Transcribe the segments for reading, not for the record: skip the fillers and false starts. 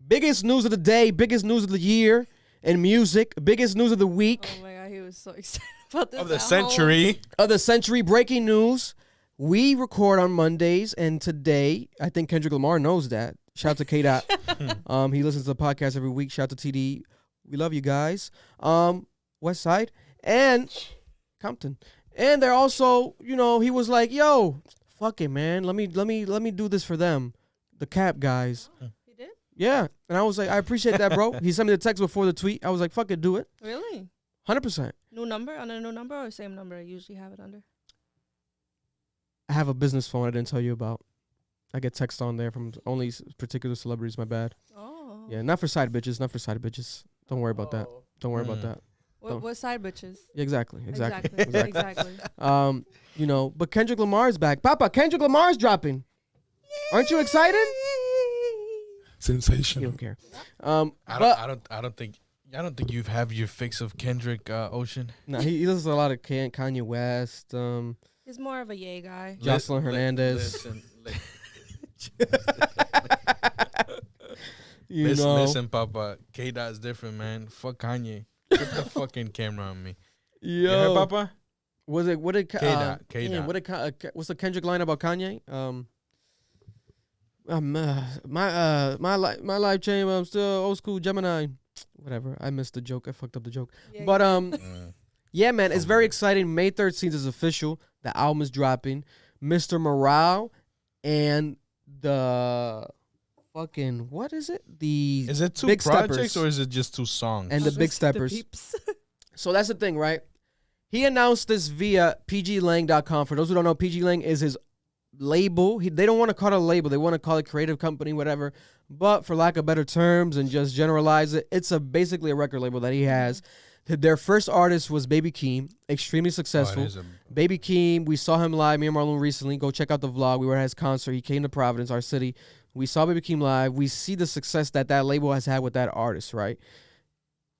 biggest news of the day, biggest news of the year in music, biggest news of the week. Oh my God, he was so excited about this. Of the century. Of the century, breaking news. We record on Mondays, and today, I think Kendrick Lamar knows that. Shout out to K. Dot. He listens to the podcast every week. Shout out to TD. We love you guys. West Side and Compton. And they're also, he was like, yo, fuck it, man. Let me do this for them. The Cap guys. He did? Yeah. And I was like, I appreciate that, bro. He sent me the text before the tweet. I was like, fuck it, do it. Really? 100%. New number? Under a new number or same number I usually have it under? I have a business phone I didn't tell you about. I get text on there from only particular celebrities. My bad. Oh. Yeah, not for side bitches. Not for side bitches. Don't worry about that. Don't worry about that. What side bitches? Yeah, exactly. Exactly. But Kendrick Lamar's back. Papa, Kendrick Lamar's dropping. Aren't you excited? Sensational. You don't care. I don't think you have your fix of Kendrick Ocean. No, he listens to a lot of Kanye West. He's more of a yay guy. Jocelyn Hernandez. Listen, Papa. K. Dot's different, man. Fuck Kanye. Put the fucking camera on me. Yo, you heard, Papa? What did K. Dot? What's the Kendrick line about Kanye? My life changed. I'm still old school Gemini. Whatever. I missed the joke. I fucked up the joke. Yeah, man, it's very exciting. May 13th is official. The album is dropping. Mr. Morale and the fucking, what is it? Is it two Big projects Steppers. or is it just 2 songs? And the Big Steppers. So that's the thing, right? He announced this via pglang.com. For those who don't know, PG Lang is his label. They don't want to call it a label. They want to call it creative company, whatever. But for lack of better terms and just generalize it, it's basically a record label that he has. Their first artist was Baby Keem, extremely successful. Baby Keem, we saw him live, me and Marlon recently. Go check out the vlog. We were at his concert. He came to Providence, our city. We saw Baby Keem live. We see the success that label has had with that artist, right?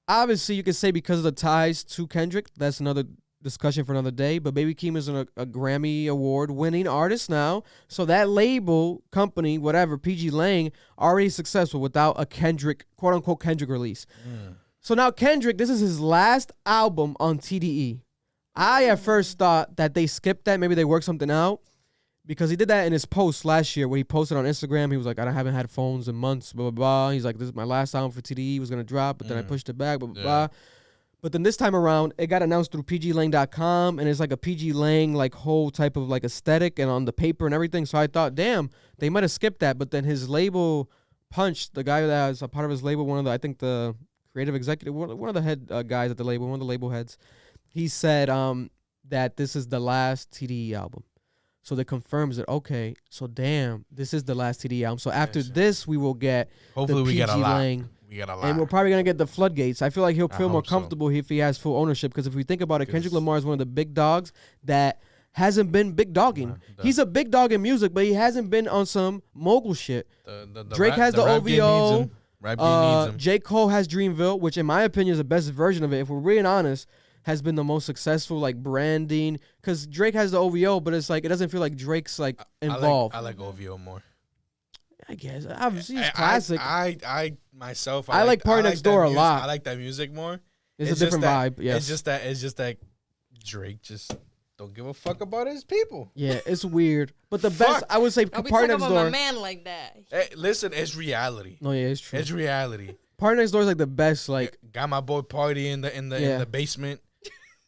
Obviously, you could say because of the ties to Kendrick, that's another discussion for another day, but Baby Keem is a Grammy Award-winning artist now. So that label, company, whatever, PG Lang, already successful without a Kendrick, quote-unquote Kendrick release. So now Kendrick, this is his last album on TDE. I at first thought that they skipped that. Maybe they worked something out. Because he did that in his post last year where he posted on Instagram. He was like, I haven't had phones in months, blah, blah, blah. He's like, this is my last album for TDE. He was going to drop, but then I pushed it back, blah, blah, blah. But then this time around, it got announced through pglang.com, and it's like a PG Lang like whole type of like aesthetic and on the paper and everything. So I thought, damn, they might have skipped that. But then his label Punch, the guy that was a part of his label, I think the creative executive, one of the head guys at the label, one of the label heads, he said that this is the last TDE album. So that confirms it. Okay, so damn, this is the last TDE album. So after this, we will get hopefully the we PG get a lot. Lang, We get a lot. and we're probably gonna get the floodgates. I feel like he'll feel more comfortable if he has full ownership. Because if we think about it, Kendrick Lamar is one of the big dogs that hasn't been big dogging. He's a big dog in music, but he hasn't been on some mogul shit. Drake has the OVO. J. Cole has Dreamville, which in my opinion is the best version of it. If we're being honest, has been the most successful like branding. Because Drake has the OVO, but it's like it doesn't feel like Drake's like involved. I like OVO more. I guess obviously it's classic. I myself. I like Party Next Door a lot. I like that music more. It's a different vibe. Yes. It's just that Drake just don't give a fuck about his people. Yeah, it's weird. But the best I would say Party Next Door. My man like that. Hey, listen, it's reality. No, yeah, it's true. It's reality. Party Next Door is like the best. Like got my boy Party in the basement.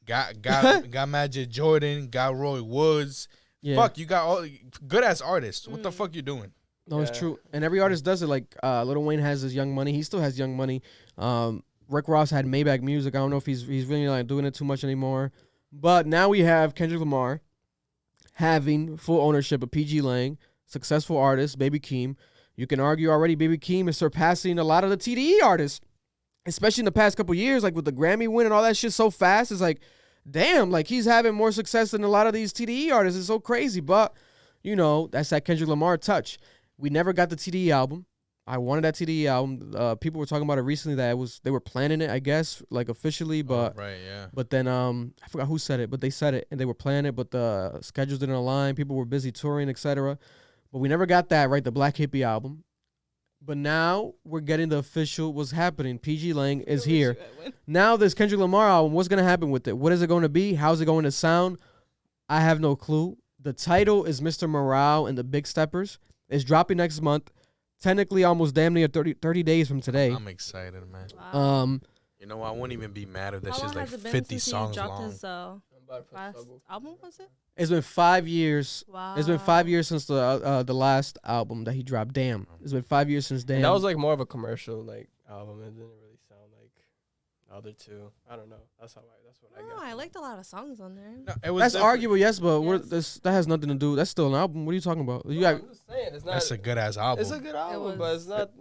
Got Magic Jordan. Got Roy Woods. Yeah. Fuck, you got all good ass artists. What the fuck you doing? No, it's true. And every artist does it. Like Lil Wayne has his Young Money. He still has Young Money. Rick Ross had Maybach Music. I don't know if he's really not doing it too much anymore. But now we have Kendrick Lamar having full ownership of PG Lang, successful artist, Baby Keem. You can argue already Baby Keem is surpassing a lot of the TDE artists, especially in the past couple years, like with the Grammy win and all that shit so fast. It's like, damn, like he's having more success than a lot of these TDE artists. It's so crazy. But, that's that Kendrick Lamar touch. We never got the TDE album. I wanted that TDE album. People were talking about it recently that they were planning it, I guess, like officially. But right, yeah. But then I forgot who said it, but they said it and they were planning it, but the schedules didn't align. People were busy touring, etc. But we never got that, right? The Black Hippie album. But now we're getting the official what's happening. PG Lang is here. Now this Kendrick Lamar album, what's going to happen with it? What is it going to be? How's it going to sound? I have no clue. The title is Mr. Morale and the Big Steppers. It's dropping next month. Technically almost damn near 30 days from today. I'm excited, man. Wow. You know, I wouldn't even be mad if that How shit's long like has it been 50 since he songs dropped long. his last album, was it? It's been 5 years. Wow. It's been 5 years since the last album that he dropped. Damn. It's been 5 years since Damn. And that was like more of a commercial like album. It didn't really sound like the other two. I don't know. That's what I No, got. I liked a lot of songs on there. No, it was That's different. arguable, yes, but Yes. that has nothing to do. That's still an album. What are you talking about? You got, I'm just saying, it's not. That's a good ass album. It's a good album, but it's not,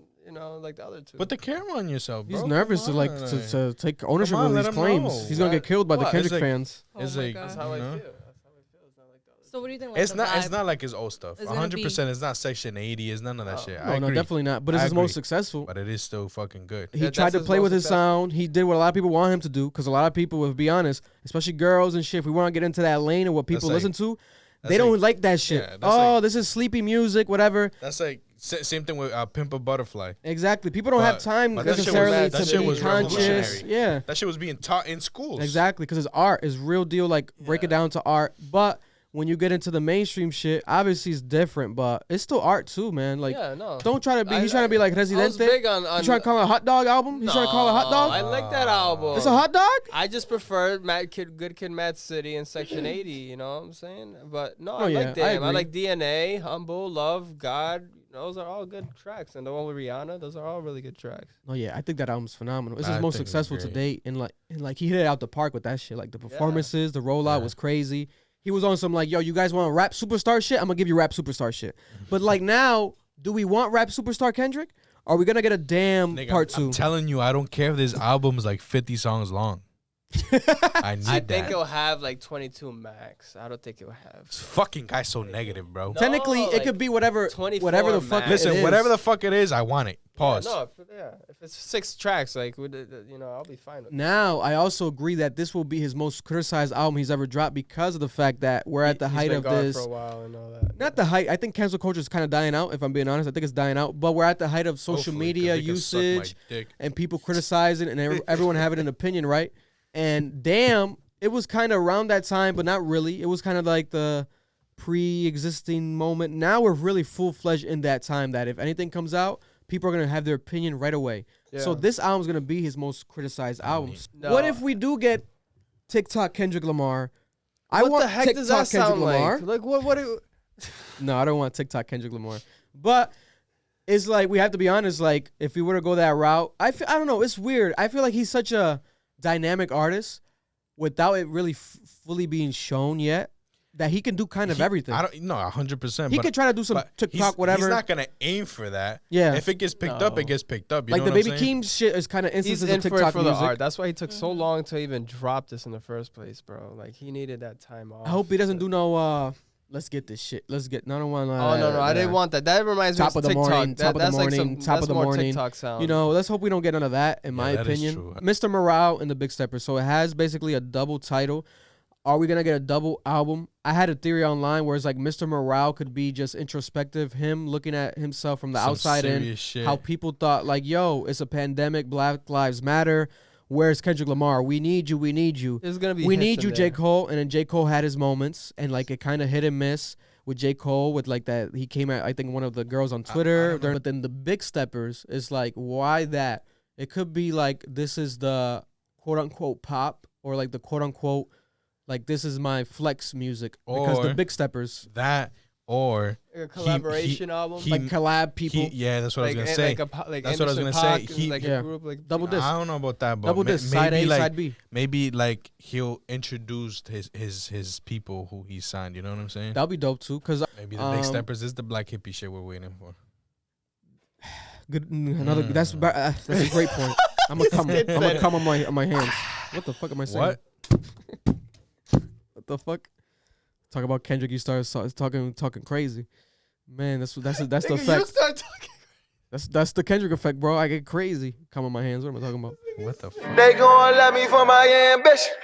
like the other two. Put the camera on yourself, bro. he's nervous to Come like on. to take ownership Come on, of let these him claims. know. He's gonna get killed by the What? Kendrick It's like- fans. Oh It's my like, God. That's how I you know? feel. That's how I feel. It's not like the other. So what do you think? Like, It's the not. It's vibe? not like his old stuff. Is it gonna be- 100%. It's not Section 80. It's none of that No. shit. No, I no, agree. definitely not. But it's I his most agree. successful. But it is still fucking good. He Yeah, tried that's to his play most with his successful. sound. He did what a lot of people want him to do because a lot of people, if be honest, especially girls and shit, if we want to get into that lane of what people That's like- listen to, that's they don't like- like that shit. yeah, that's Oh, like- this is sleepy music, whatever. That's like same thing with Pimp a Butterfly. Exactly. People don't have But- time but that shit was- necessarily that to shit be was conscious. revolutionary. Yeah. That shit was being taught in schools. Exactly, because it's art. It's real deal. Like break it Yeah. down to art. But when you get into the mainstream shit, obviously it's different. But it's still art too, man. Like Yeah, no. don't try to be. He's I- trying to be like I was Residente. big on. You trying to call it a hot dog album? He's trying to call it a hot dog. I like that album. It's a hot dog. I just prefer Good Kid, Mad City, and Section 80. You know what I'm saying? But no, Oh, I yeah, like I them. I agree. like DNA, Humble, Love, God. Those are all good tracks, and the one with Rihanna. Those are all really good tracks. Oh yeah, I think that album's phenomenal. It's I his most think it's successful to great. date, and like he hit it out the park with that shit. Like the performances, the rollout was crazy. He was on some like, yo, you guys want rap superstar shit? I'm gonna give you rap superstar shit. But like now, do we want rap superstar Kendrick? Are we gonna get a damn Nigga, part 2? I'm telling you, I don't care if this album is like 50 songs long. I need I that. think it'll have like 22 max. I don't think it'll have. This fucking guy's so negative, bro. No, Technically, it like could be whatever 24 the fuck. max. Listen, it is. whatever the fuck it is, I want it. Pause. If it's 6 tracks, like I'll be fine with it. Now, I also agree that this will be his most criticized album he's ever dropped because of the fact that we're at the He's height been of gone this. for a while and all that. Not the height. I think cancel culture is kind of dying out. If I'm being honest, I think it's dying out. But we're at the height of social Hopefully, 'cause media they can suck my usage dick. and people criticizing and everyone having an opinion, right? And damn, it was kind of around that time, but not really. It was kind of like the pre-existing moment. Now we're really full-fledged in that time that if anything comes out, people are gonna have their opinion right away. So Yeah. this album's gonna be his most criticized album. No. What if we do get TikTok Kendrick Lamar? I What want the heck TikTok does that Kendrick sound Lamar. like? Like what? No, I don't want TikTok Kendrick Lamar. But it's like we have to be honest. Like if we were to go that route, I don't know. It's weird. I feel like he's such a dynamic artist without it really fully being shown yet that he can do kind of everything. I don't. No, 100%. He could try to do some TikTok, whatever. He's not gonna aim for that. Yeah. If it gets picked up, No. it gets picked up. You like know the what Baby I'm saying? Keem shit is kind of He's instances in of for it TikTok for the music. art. That's why he took so long to even drop this in the first place, bro. Like he needed that time off. I hope he doesn't do no. Let's get this shit. Let's get. No, I don't want. Oh no, I didn't want that. That reminds Top me of of the TikTok. morning, top of the That's like morning, some, top that's of the more morning. TikTok sound. You know, let's hope we don't get none of that, in my that is opinion. true. Mr. Morale and the Big Steppers. So it has basically a double title. Are we going to get a double album? I had a theory online where it's like Mr. Morale could be just introspective, him looking at himself from the Some outside in. serious shit. How people thought, like, yo, it's a pandemic, Black Lives Matter. Where's Kendrick Lamar? We need you, we need you. There's gonna be We hits need in you, J. there. Cole. And then J. Cole had his moments, and like it kind of hit and miss with J. Cole with like that. He came at, I think, one of the girls on Twitter. But then the Big Steppers is like, why that? It could be like this is the quote unquote pop or like the quote unquote like this is my flex music because the Or Big Steppers that or A collaboration album. like collab people. yeah, that's what I was gonna say. Like That's what I was Anderson gonna say. Paak, He- like yeah. a group, like Double disc. I don't know about that, but Double disc, side A, maybe like side B. maybe like he'll introduce his people who he signed. You know what I'm saying? That'll be dope too, cause Maybe the Big Steppers is the black hippie shit we're waiting for. good. Another that's a great point. I'm gonna come on my hands. What the fuck am I saying? What? What the fuck? Talk about Kendrick, you start talking crazy. Man, that's the Nigga, effect. You start talking. That's the Kendrick effect, bro. I get crazy. Come on my hands. What am I talking about? What the fuck? They gon' love me for my ambition.